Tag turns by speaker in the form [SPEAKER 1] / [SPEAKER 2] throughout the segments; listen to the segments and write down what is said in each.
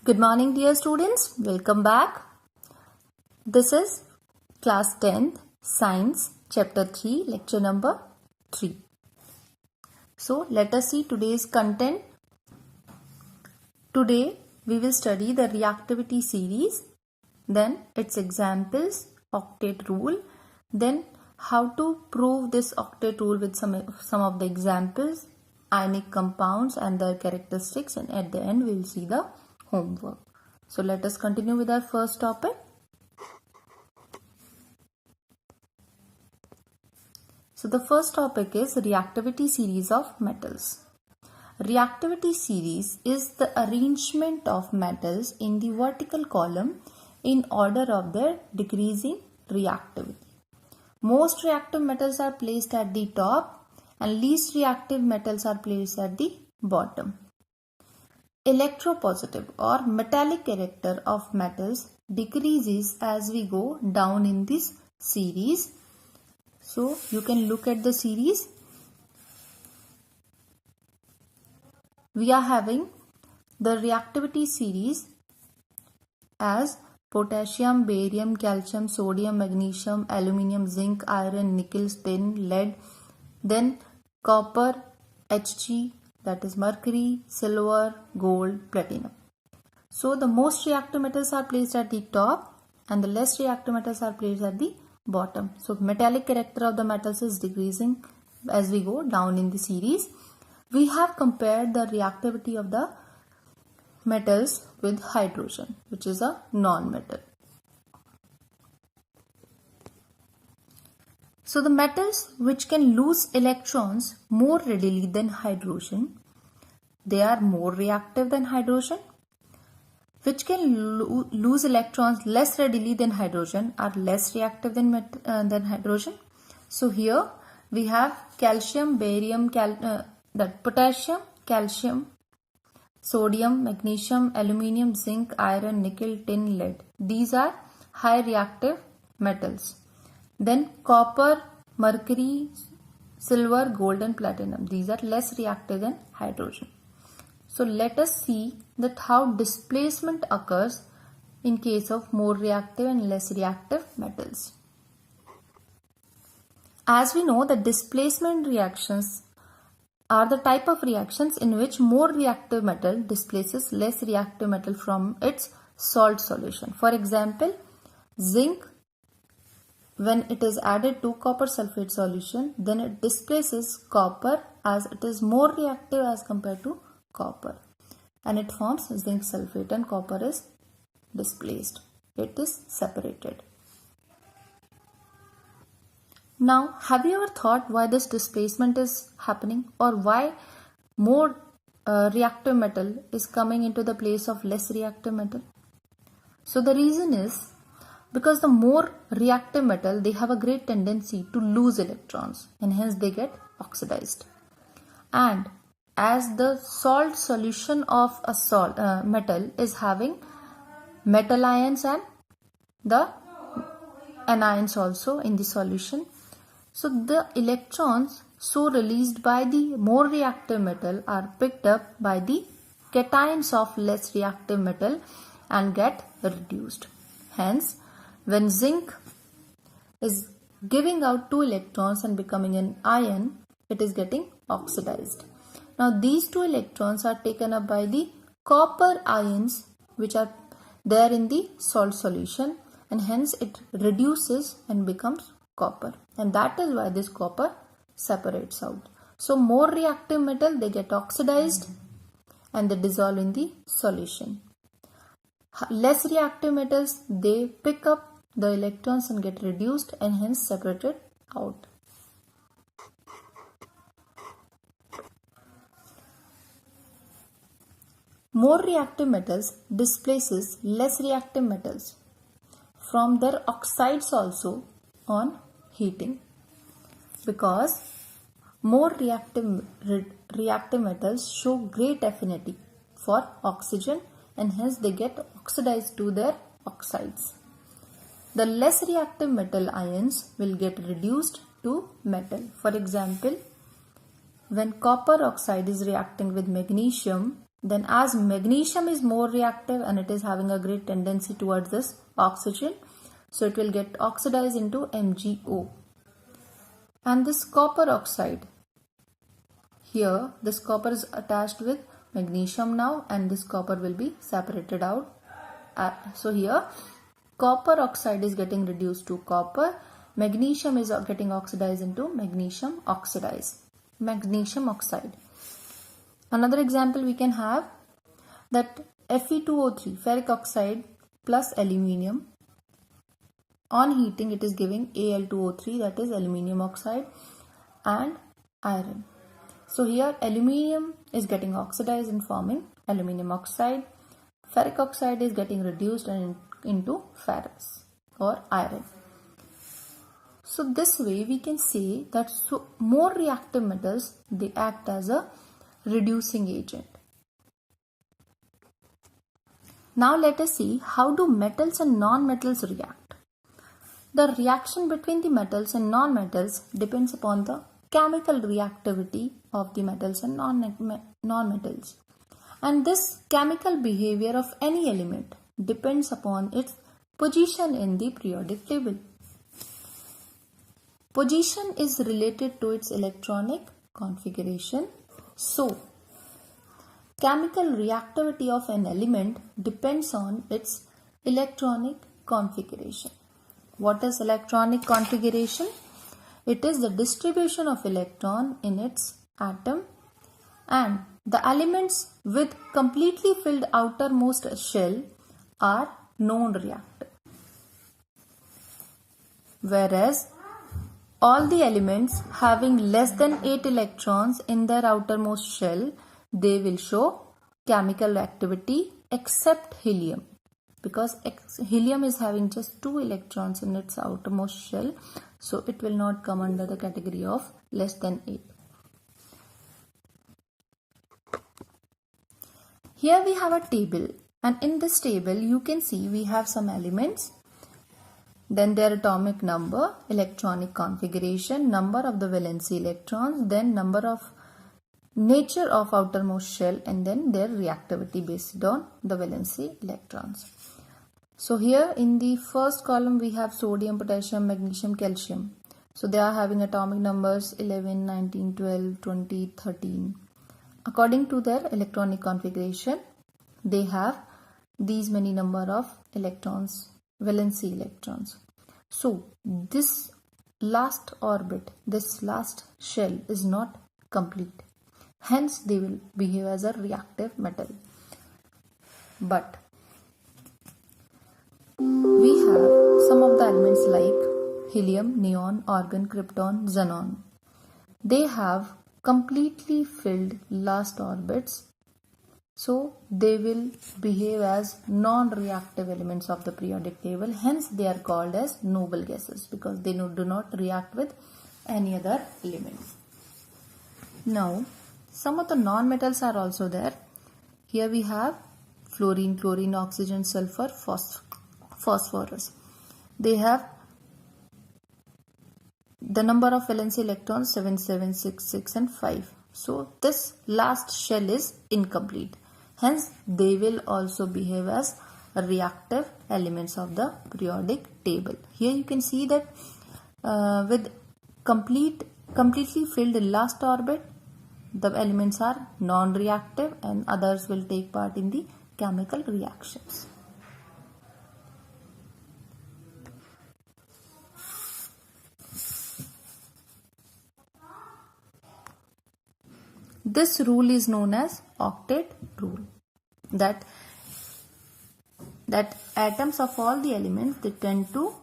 [SPEAKER 1] Good morning, dear students. Welcome back. This is class 10th Science chapter 3 lecture number 3. So let us see today's content. Today we will study the reactivity series, then its examples, octet rule, then how to prove this octet rule with some of the examples, ionic compounds and their characteristics, and at the end we will see the homework. So let us continue with our first topic. So the first topic is reactivity series of metals. Reactivity series is the arrangement of metals in the vertical column in order of their decreasing reactivity. Most reactive metals are placed at the top and least reactive metals are placed at the bottom. Electropositive or metallic character of metals decreases as we go down in this series. So you can look at the series. We are having the reactivity series as potassium, barium, calcium, sodium, magnesium, aluminium, zinc, iron, nickel, tin, lead, then copper, Hg, that is mercury, silver, gold, platinum. So the most reactive metals are placed at the top and the less reactive metals are placed at the bottom. So metallic character of the metals is decreasing as we go down in the series. We have compared the reactivity of the metals with hydrogen, which is a non-metal. So the metals which can lose electrons more readily than hydrogen, they are more reactive than hydrogen. Which can lose electrons less readily than hydrogen are less reactive than hydrogen. So here we have calcium, barium, potassium, calcium, sodium, magnesium, aluminium, zinc, iron, nickel, tin, lead. These are high reactive metals. Then copper, mercury, silver, gold and platinum. These are less reactive than hydrogen. So let us see that how displacement occurs in case of more reactive and less reactive metals. As we know, the displacement reactions are the type of reactions in which more reactive metal displaces less reactive metal from its salt solution. For example, zinc, when it is added to copper sulfate solution, then it displaces copper as it is more reactive as compared to copper, and it forms zinc sulfate and copper is displaced. It is separated. Now, have you ever thought why this displacement is happening, or why more reactive metal is coming into the place of less reactive metal? So the reason is because the more reactive metal, they have a great tendency to lose electrons and hence they get oxidized. And as the salt solution of a metal is having metal ions and the anions also in the solution, so the electrons so released by the more reactive metal are picked up by the cations of less reactive metal and get reduced. Hence, when zinc is giving out 2 electrons and becoming an ion, it is getting oxidized. Now these 2 electrons are taken up by the copper ions which are there in the salt solution, and hence it reduces and becomes copper, and that is why this copper separates out. So more reactive metal, they get oxidized and they dissolve in the solution. Less reactive metals, they pick up the electrons and get reduced and hence separated out. More reactive metals displaces less reactive metals from their oxides also on heating, because more reactive metals show great affinity for oxygen and hence they get oxidized to their oxides. The less reactive metal ions will get reduced to metal. For example, when copper oxide is reacting with magnesium, Then as magnesium is more reactive and it is having a great tendency towards this oxygen, so it will get oxidized into MgO. And this copper oxide, here this copper is attached with magnesium now, and this copper will be separated out. So here copper oxide is getting reduced to copper, magnesium is getting oxidized into magnesium oxide. Another example we can have that Fe2O3, ferric oxide plus aluminium. On heating it is giving Al2O3, that is aluminium oxide, and iron. So here aluminium is getting oxidized and forming aluminium oxide. Ferric oxide is getting reduced and into ferrous or iron. So this way we can say that more reactive metals, they act as a reducing agent. Now let us see how do metals and non-metals react. The reaction between the metals and non-metals depends upon the chemical reactivity of the metals and non-metals. And this chemical behavior of any element depends upon its position in the periodic table. Position is related to its electronic configuration. So, chemical reactivity of an element depends on its electronic configuration. What is electronic configuration? It is the distribution of electron in its atom, and the elements with completely filled outermost shell are non-reactive, whereas all the elements having less than 8 electrons in their outermost shell, they will show chemical activity except helium, because helium is having just 2 electrons in its outermost shell, so it will not come under the category of less than 8. Here we have a table, and in this table you can see we have some elements, then their atomic number, electronic configuration, number of the valency electrons, then number of nature of outermost shell, and then their reactivity based on the valency electrons. So here in the first column we have sodium, potassium, magnesium, calcium. So they are having atomic numbers 11, 19, 12, 20, 13. According to their electronic configuration, they have these many number of electrons, valency electrons. So this last orbit, this last shell is not complete. Hence they will behave as a reactive metal. But we have some of the elements like helium, neon, argon, krypton, xenon. They have completely filled last orbits, so they will behave as non-reactive elements of the periodic table. Hence they are called as noble gases, because they do not react with any other element. Now some of the non-metals are also there. Here we have fluorine, chlorine, oxygen, sulfur, phosphorus. They have the number of valency electrons 7, 7, 6, 6 and 5. So this last shell is incomplete. Hence they will also behave as reactive elements of the periodic table. Here you can see that with completely filled last orbit, the elements are non-reactive and others will take part in the chemical reactions. This rule is known as octet rule. That atoms of all the elements, they tend to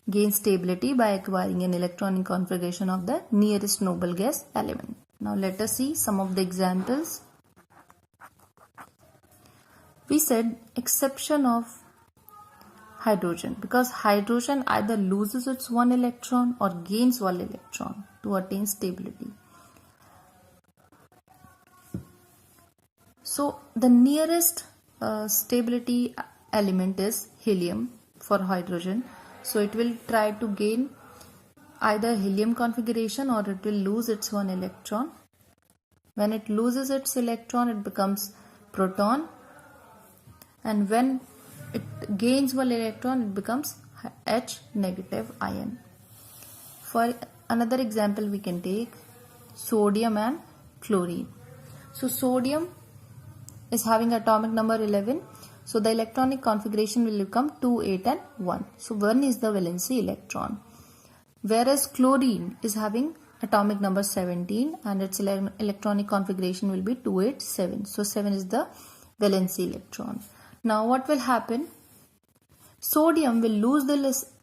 [SPEAKER 1] gain stability by acquiring an electronic configuration of the nearest noble gas element. Now let us see some of the examples. We said exception of hydrogen, because hydrogen either loses its one electron or gains one electron to attain stability. So the nearest stability element is helium for hydrogen. So it will try to gain either helium configuration or it will lose its one electron. When it loses its electron, it becomes proton, and when it gains one electron, it becomes H negative ion. For another example, we can take sodium and chlorine. So sodium is having atomic number 11. So the electronic configuration will become 2, 8 and 1. So 1 is the valency electron. Whereas chlorine is having atomic number 17 and its electronic configuration will be 2, 8, 7. So 7 is the valency electron. Now what will happen? Sodium will lose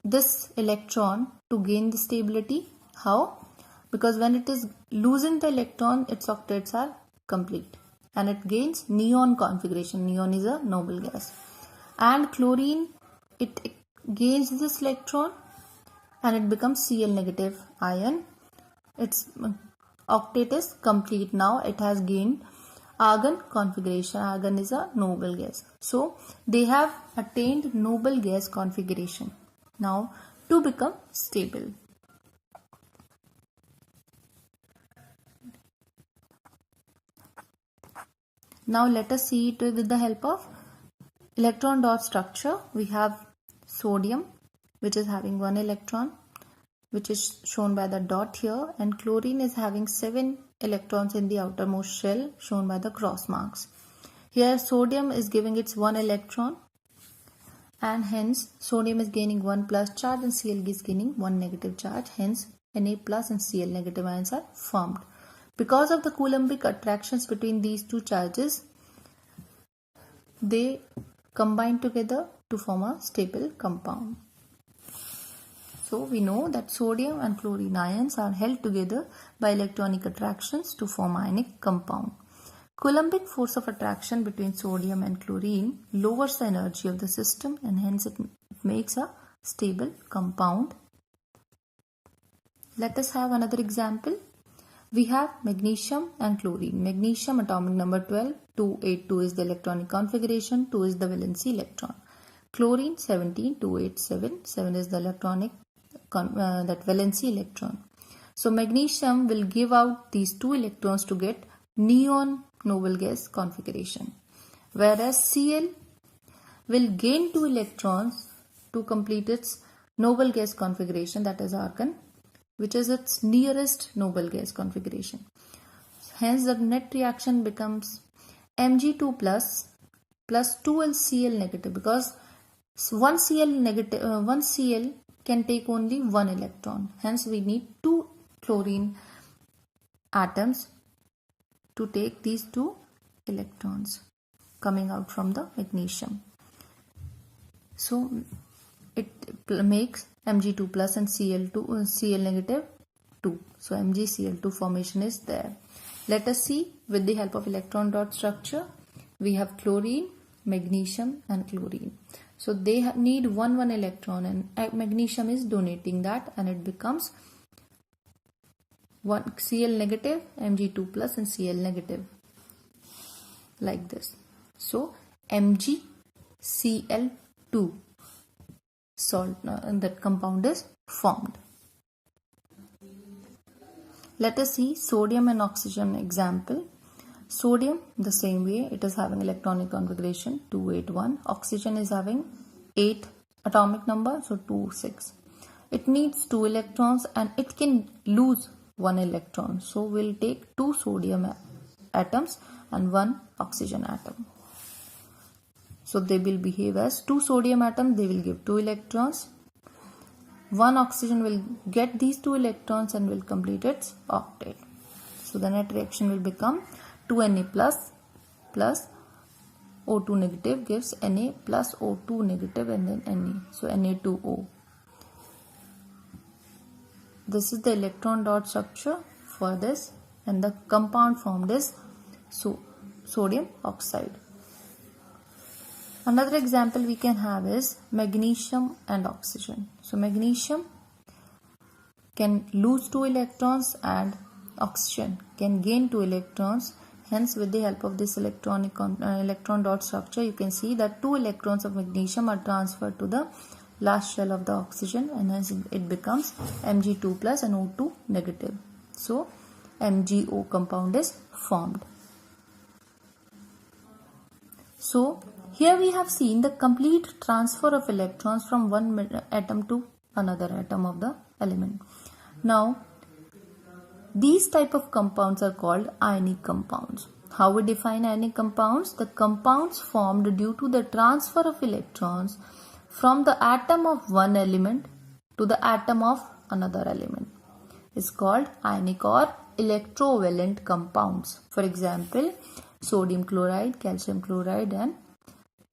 [SPEAKER 1] this electron to gain the stability. How? Because when it is losing the electron, its octets are complete and it gains neon configuration. Neon is a noble gas. And chlorine, it gains this electron and it becomes Cl negative ion. Its octet is complete now. It has gained argon configuration. Argon is a noble gas. So they have attained noble gas configuration now to become stable. Now let us see it with the help of electron dot structure. We have sodium, which is having 1 electron, which is shown by the dot here, and chlorine is having 7 electrons in the outermost shell, shown by the cross marks. Here sodium is giving its 1 electron, and hence sodium is gaining 1 plus charge and Cl is gaining 1 negative charge. Hence Na plus and Cl negative ions are formed. Because of the Coulombic attractions between these two charges, they combine together to form a stable compound. So we know that sodium and chlorine ions are held together by electronic attractions to form ionic compound. Coulombic force of attraction between sodium and chlorine lowers the energy of the system and hence it makes a stable compound. Let us have another example. We have magnesium and chlorine. Magnesium atomic number 12, 282 is the electronic configuration, 2 is the valency electron. Chlorine 17, 287, 7 is the electronic that valency electron. So magnesium will give out these 2 electrons to get neon noble gas configuration, whereas Cl will gain 2 electrons to complete its noble gas configuration, that is argon, which is its nearest noble gas configuration. Hence the net reaction becomes Mg2 plus 2 Cl negative, because one Cl can take only 1 electron. Hence we need 2 chlorine atoms to take these 2 electrons coming out from the magnesium. So it makes Mg2 plus and Cl negative 2. So MgCl2 formation is there. Let us see with the help of electron dot structure. We have chlorine, magnesium and chlorine. So they need 1 electron and magnesium is donating that, and it becomes 1 Cl negative, Mg2 plus and Cl negative, like this. So MgCl2 salt that compound is formed. Let us see sodium and oxygen example. Sodium, the same way, it is having electronic configuration 281. Oxygen is having 8 atomic number, so 2, 6. It needs 2 electrons and it can lose 1 electron. So we'll take 2 sodium atoms and 1 oxygen atom. So they will behave as 2 sodium atoms, they will give 2 electrons. 1 oxygen will get these 2 electrons and will complete its octet. So the net reaction will become 2Na plus O2 negative gives Na plus O2 negative and then Na. So Na2O. This is the electron dot structure for this, and the compound formed is sodium oxide. Another example we can have is magnesium and oxygen. So magnesium can lose 2 electrons and oxygen can gain 2 electrons. Hence with the help of this electron dot structure, you can see that 2 electrons of magnesium are transferred to the last shell of the oxygen, and hence it becomes Mg2 plus and O2 negative. So MgO compound is formed. So here we have seen the complete transfer of electrons from one atom to another atom of the element. Now these type of compounds are called ionic compounds. How we define ionic compounds? The compounds formed due to the transfer of electrons from the atom of one element to the atom of another element is called ionic or electrovalent compounds. For example, sodium chloride, calcium chloride and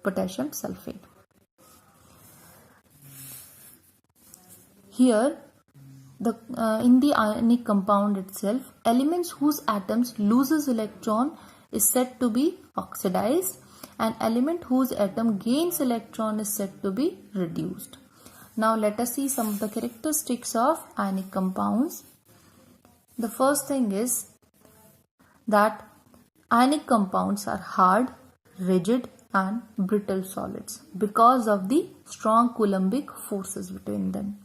[SPEAKER 1] potassium sulfate. Here in the ionic compound itself, elements whose atoms loses electron is said to be oxidized, and element whose atom gains electron is said to be reduced. Now let us see some of the characteristics of ionic compounds. The first thing is that ionic compounds are hard, rigid and brittle solids because of the strong Coulombic forces between them.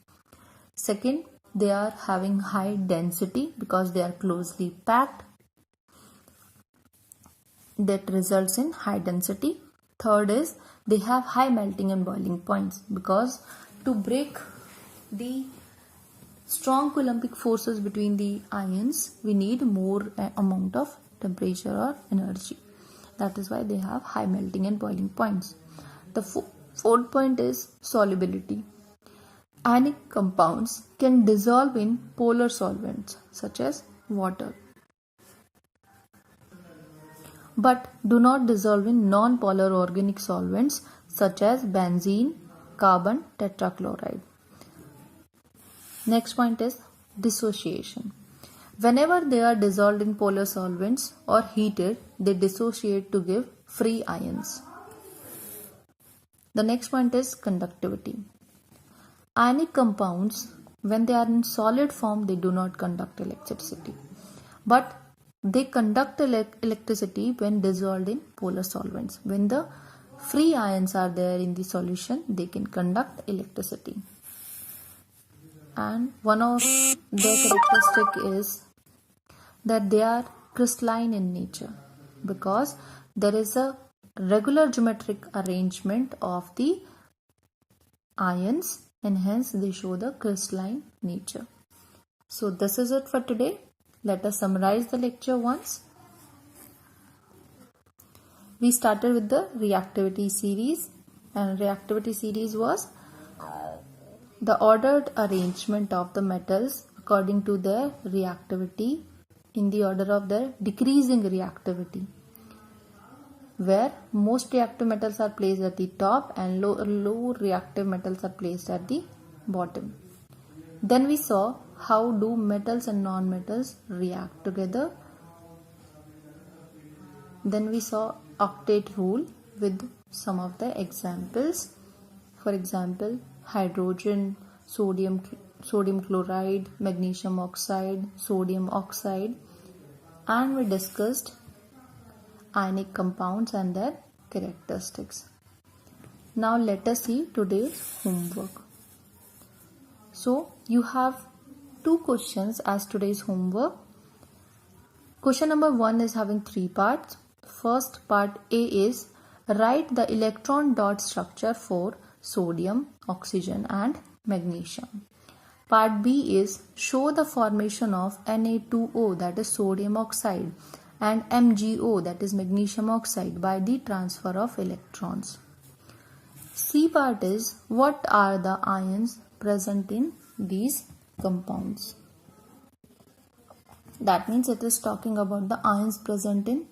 [SPEAKER 1] Second, they are having high density because they are closely packed. That results in high density. Third is they have high melting and boiling points because to break the strong Coulombic forces between the ions, we need more amount of temperature or energy. That is why they have high melting and boiling points. The fourth point is solubility. Ionic compounds can dissolve in polar solvents such as water, but do not dissolve in non-polar organic solvents such as benzene, carbon tetrachloride. Next point is dissociation. Whenever they are dissolved in polar solvents or heated, they dissociate to give free ions. The next point is conductivity. Ionic compounds, when they are in solid form, they do not conduct electricity, but they conduct electricity when dissolved in polar solvents. When the free ions are there in the solution, they can conduct electricity. And one of their characteristic is that they are crystalline in nature because there is a regular geometric arrangement of the ions, and hence they show the crystalline nature. So this is it for today. Let us summarize the lecture once. We started with the reactivity series, and reactivity series was the ordered arrangement of the metals according to their reactivity in the order of their decreasing reactivity, where most reactive metals are placed at the top and low reactive metals are placed at the bottom. Then we saw how do metals and non-metals react together. Then we saw octet rule with some of the examples. For example, hydrogen, sodium chloride, magnesium oxide, sodium oxide, and we discussed ionic compounds and their characteristics. Now let us see today's homework. So you have 2 questions as today's homework. Question number 1 is having 3 parts. First part A is write the electron dot structure for sodium, oxygen and magnesium. Part B is show the formation of Na2O, that is sodium oxide, and MgO, that is magnesium oxide, by the transfer of electrons. C part is what are the ions present in these compounds. That means it is talking about the ions present in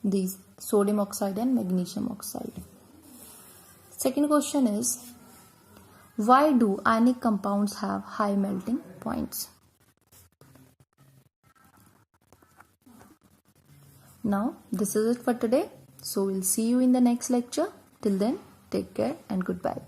[SPEAKER 1] these sodium oxide and magnesium oxide. Second question is why do ionic compounds have high melting points? Now this is it for today. So we'll see you in the next lecture. Till then, take care and goodbye.